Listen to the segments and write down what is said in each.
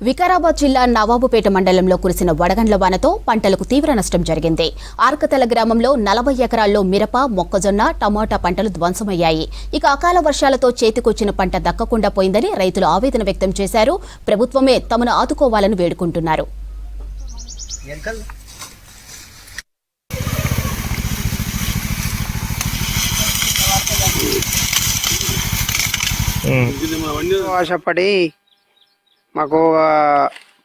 వికారాబాద్ జిల్లా నవాబుపేట మండలంలో కురిసిన వడగండ్ల వానతో పంటలకు తీవ్ర నష్టం జరిగింది. ఆర్కతల గ్రామంలో 40 ఎకరాల్లో మిరప, మొక్కజొన్న, టమాటా పంటలు ధ్వంసమయ్యాయి. ఇక అకాల వర్షాలతో చేతికొచ్చిన పంట దక్కకుండా పోయిందని రైతులు ఆవేదన వ్యక్తం చేశారు. ప్రభుత్వమే తమను ఆదుకోవాలని వేడుకుంటున్నారు. ఆశపడి మాకు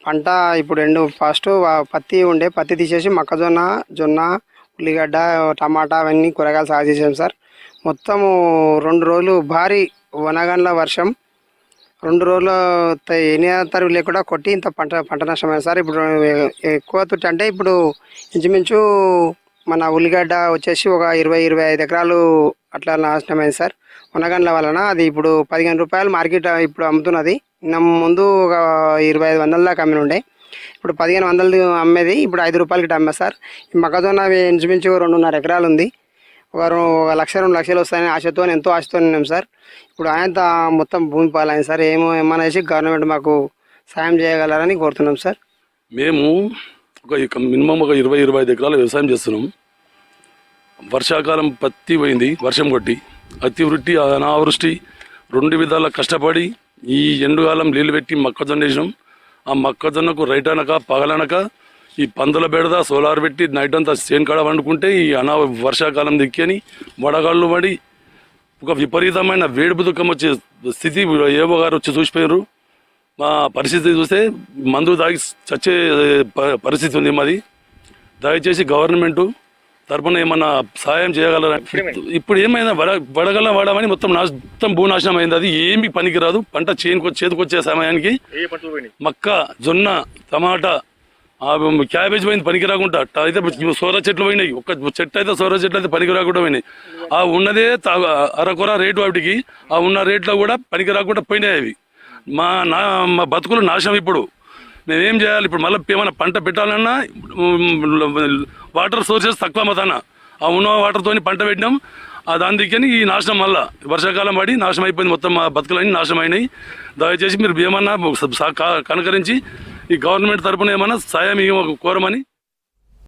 పంట ఇప్పుడు ఫస్ట్ పత్తి ఉండే, పత్తి తీసేసి మొక్కజొన్న, జొన్న, ఉల్లిగడ్డ, టమాటా అవన్నీ కూరగాయలు సాగు చేసాం సార్. మొత్తము 2 రోజులు భారీ వనగండ్ల వర్షం, 2 రోజులు ఎనితరువు లేకుండా కొట్టి ఇంత పంట నష్టమైంది సార్. ఇప్పుడు ఎక్కువ తుట్టి అంటే ఇప్పుడు ఇంచుమించు మన ఉల్లిగడ్డ వచ్చేసి ఒక 20-25 ఎకరాలు అట్లా నాశనమైంది సార్ వనగండ్ల వలన. అది ఇప్పుడు 15 రూపాయలు మార్కెట్ ఇప్పుడు అమ్ముతున్నది. ముందు ఒక 2500 దాకా అమ్మిన ఉండే, ఇప్పుడు 1500 అమ్మేది ఇప్పుడు 5 రూపాయలకి అమ్మా సార్. ఈ మొక్కజొన్న ఇంచుమించు 2.5 ఎకరాలు ఉంది. ఒక 1 లక్ష 2 లక్షలు వస్తాయని ఎంతో ఆశతో ఉన్నాం సార్. ఇప్పుడు ఆయనతో మొత్తం భూమి పాలైంది సార్. ఏమన్నా వేసి గవర్నమెంట్ మాకు సాయం చేయగలరని కోరుతున్నాం సార్. మేము మినిమం ఒక 20-25 ఎకరాలు వ్యవసాయం చేస్తున్నాం. వర్షాకాలం పత్తి పోయింది వర్షం కొట్టి, అతివృష్టి అనావృష్టి 2 విధాల కష్టపడి ఈ ఎండుకాలం నీళ్ళు పెట్టి మొక్కజొన్న వేసినాం. ఆ మొక్కజొన్నకు రైట్ అనక పగలనక ఈ పందుల బెడద సోలార్ పెట్టి నైట్ అంతా చేను కాడ వండుకుంటే ఈ వర్షాకాలం దిక్కని వడగాళ్ళు పడి ఒక విపరీతమైన వేడుపు దుఃఖం వచ్చే స్థితి ఏవో గారు వచ్చి చూసిపోయారు. మా పరిస్థితి చూస్తే మందు తాగి చచ్చే పరిస్థితి ఉంది మాది. దయచేసి గవర్నమెంటు తరపున ఏమన్నా సహాయం చేయగలరా? ఇప్పుడు ఏమైనా వడగల వాడమని మొత్తం భూనాశనం అయింది. అది ఏమి పనికిరాదు. పంట చేతికొచ్చే సమయానికి మక్క, జొన్న, టమాటా, క్యాబేజ్ పోయింది పనికి రాకుండా. అయితే సోర చెట్లు పోయినాయి. ఒక చెట్టు అయితే సోర చెట్లు అయితే పనికి రాకుండా పోయినాయి. ఆ ఉన్నదే అరకొర రేటు వాటికి, ఆ ఉన్న రేట్లో కూడా పనికి రాకుండా పోయినాయి అవి. మా బతుకులు నాశనం. ఇప్పుడు మేమేం చేయాలి? ఇప్పుడు మళ్ళీ ఏమైనా పంట పెట్టాలన్నా వాటర్ సోర్సెస్ తక్కువ మతాన ఆ ఉన్న వాటర్తో పంట పెట్టినాం. దాని దిక్కని ఈ నాశనం మళ్ళీ వర్షాకాలం పడి నాశనం అయిపోయింది. మొత్తం మా బతుకులన్నీ నాశనం అయినాయి. దయచేసి మీరు ఏమన్నా కనుకరించి ఈ గవర్నమెంట్ తరఫున ఏమన్నా సాయం కోరమని